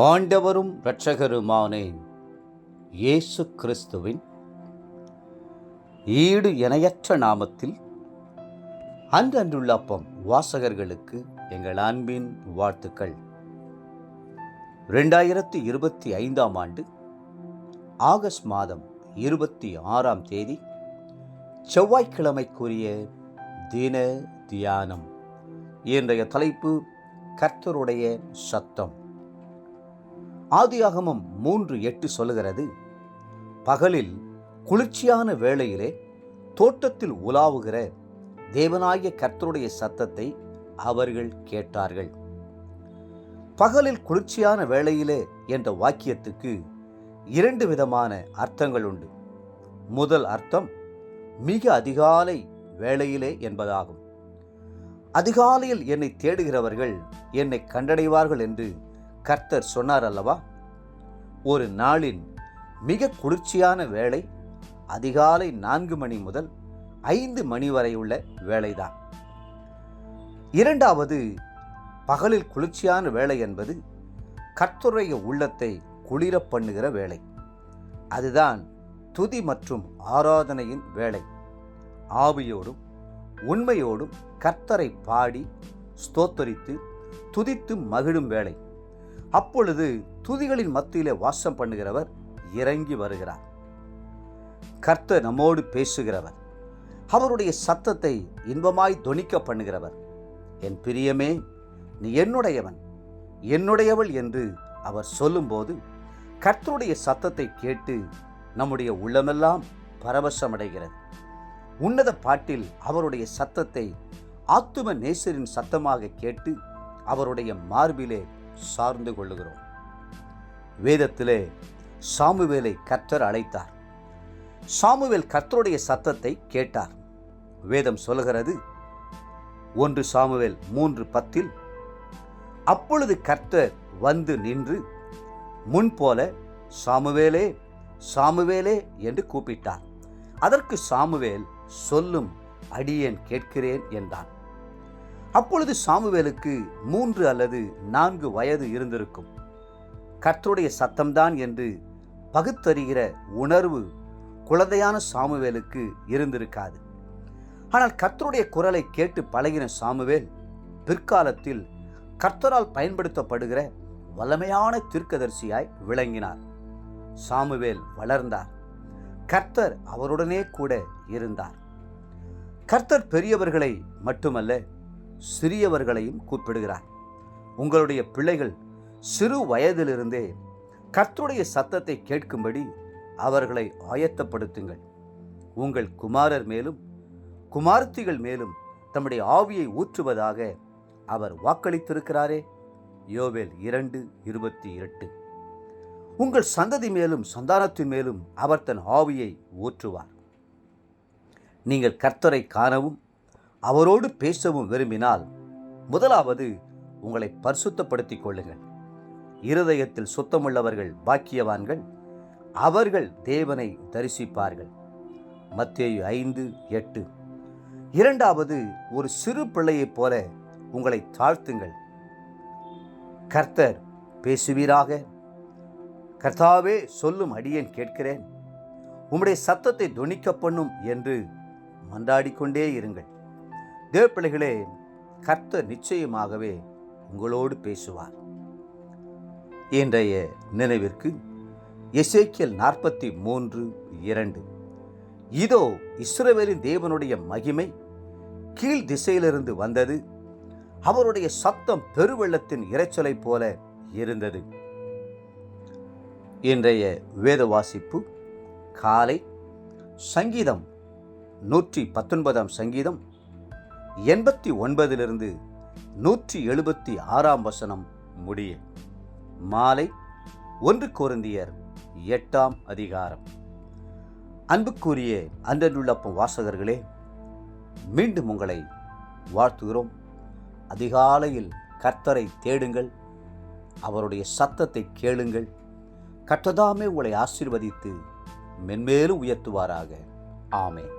ஆண்டவரும் இரட்சகருமான இயேசு கிறிஸ்துவின் ஈடு இணையற்ற நாமத்தில் அன்றன்றுள்ள அப்பம் வாசகர்களுக்கு எங்கள் அன்பின் வாழ்த்துக்கள். 2025 ஆண்டு ஆகஸ்ட் மாதம் 26 தேதி செவ்வாய்க்கிழமைக்குரிய தின தியானம். இன்றைய தலைப்பு கர்த்தருடைய சத்தம். ஆதியாகமம் 3:8 சொல்லுகிறது, பகலில் குளிர்ச்சியான வேளையிலே தோட்டத்தில் உலாவுகிற தேவனாகிய கர்த்தருடைய சத்தத்தை அவர்கள் கேட்டார்கள். பகலில் குளிர்ச்சியான வேளையிலே என்ற வாக்கியத்துக்கு 2 விதமான அர்த்தங்கள் உண்டு. முதல் அர்த்தம் மிக அதிகாலை வேளையிலே என்பதாகும். அதிகாலையில் என்னை தேடுகிறவர்கள் என்னை கண்டடைவார்கள் என்று கர்த்தர் சொன்னார் அல்லவா? ஒரு நாளின் மிக குளிர்ச்சியான வேளை அதிகாலை 4 மணி முதல் 5 மணி வரை உள்ள வேளைதான். இரண்டாவது, பகலில் குளிர்ச்சியான வேளை என்பது கர்த்தருடைய உள்ளத்தை குளிர பண்ணுகிற வேளை. அதுதான் துதி மற்றும் ஆராதனையின் வேளை. ஆவியோடும் உண்மையோடும் கர்த்தரை பாடி ஸ்தோத்தரித்து துதித்து மகிழும் வேளை. அப்பொழுது துதிகளின் மத்தியிலே வாசம் பண்ணுகிறவர் இறங்கி வருகிறார். கர்த்தர் நம்மோடு பேசுகிறவர், அவருடைய சத்தத்தை இன்பமாய் தொனிக்க பண்ணுகிறவர். என் பிரியமே, நீ என்னுடையவன் என்னுடையவள் என்று அவர் சொல்லும்போது கர்த்தருடைய சத்தத்தை கேட்டு நம்முடைய உள்ளமெல்லாம் பரவசமடைகிறது. உன்னத பாட்டில் அவருடைய சத்தத்தை ஆத்தும நேசரின் சத்தமாக கேட்டு அவருடைய மார்பிலே சார்ந்து கொள்ளுகிறோம். வேதத்திலே சாமுவேலை கர்த்தர் அழைத்தார். சாமுவேல் கர்த்தருடைய சத்தத்தை கேட்டார். வேதம் சொல்லுகிறது, 1 சாமுவேல் 3:10, அப்பொழுது கர்த்தர் வந்து நின்று முன்போல சாமுவேலே சாமுவேலே என்று கூப்பிட்டார். அதற்கு சாமுவேல், சொல்லும், அடியேன் கேட்கிறேன் என்றான். அப்பொழுது சாமுவேலுக்கு 3 அல்லது 4 வயது இருந்திருக்கும். கர்த்தருடைய சத்தம்தான் என்று பகுத்தறிகிற உணர்வு குழந்தையான சாமுவேலுக்கு இருந்திருக்காது. ஆனால் கர்த்தருடைய குரலை கேட்டு பழகின சாமுவேல் பிற்காலத்தில் கர்த்தரால் பயன்படுத்தப்படுகிற வல்லமையான தீர்க்கதரிசியாய் விளங்கினார். சாமுவேல் வளர்ந்தார். கர்த்தர் அவருடனே கூட இருந்தார். கர்த்தர் பெரியவர்களை மட்டுமல்ல, சிறியவர்களையும் கூப்பிடுகிறார். உங்களுடைய பிள்ளைகள் சிறு வயதிலிருந்தே கர்த்தருடைய சத்தத்தை கேட்கும்படி அவர்களை ஆயத்தப்படுத்துங்கள். உங்கள் குமாரர் மேலும் குமாரத்திகள் மேலும் தம்முடைய ஆவியை ஊற்றுவதாக அவர் வாக்களித்திருக்கிறாரே. யோவேல் 2:28. உங்கள் சந்ததி மேலும் சந்தானத்தின் மேலும் அவர் தன் ஆவியை ஊற்றுவார். நீங்கள் கர்த்தரை காணவும் அவரோடு பேசவும் விரும்பினால் முதலாவது உங்களை பரிசுத்தப்படுத்திக் கொள்ளுங்கள். இருதயத்தில் சுத்தமுள்ளவர்கள் பாக்கியவான்கள், அவர்கள் தேவனை தரிசிப்பார்கள். மத்தேயு 5:8. இரண்டாவது, ஒரு சிறு பிள்ளையைப் போல உங்களை தாழ்த்துங்கள். கர்த்தர் பேசுவீராக. கர்த்தாவே, சொல்லும், அடியேன் கேட்கிறேன், உம்முடைய சத்தத்தை தொனிக்க பண்ணும் என்று மன்றாடிக்கொண்டே இருங்கள். தேவ பிள்ளைகளே, கர்த்தர் நிச்சயமாகவே உங்களோடு பேசுவார். இன்றைய நினைவிற்கு எசேக்கியேல் 43:2. இதோ, இஸ்ரவேலின் தேவனுடைய மகிமை கீழ் திசையிலிருந்து வந்தது, அவருடைய சத்தம் பெருவெள்ளத்தின் இரைச்சலை போல இருந்தது. இன்றைய வேத வாசிப்பு காலை சங்கீதம் 119 சங்கீதம் 89 176 முடிய. மாலை 1 கொரிந்தியர் 8 அன்புக்குரிய அன்றன்றுள்ள அப்பம் வாசகர்களே, மீண்டும் உங்களை வாழ்த்துகிறோம். அதிகாலையில் கர்த்தரை தேடுங்கள், அவருடைய சத்தத்தை கேளுங்கள். கர்த்தர்தாமே உங்களை ஆசீர்வதித்து மென்மேலும் உயர்த்துவாராக. ஆமென்.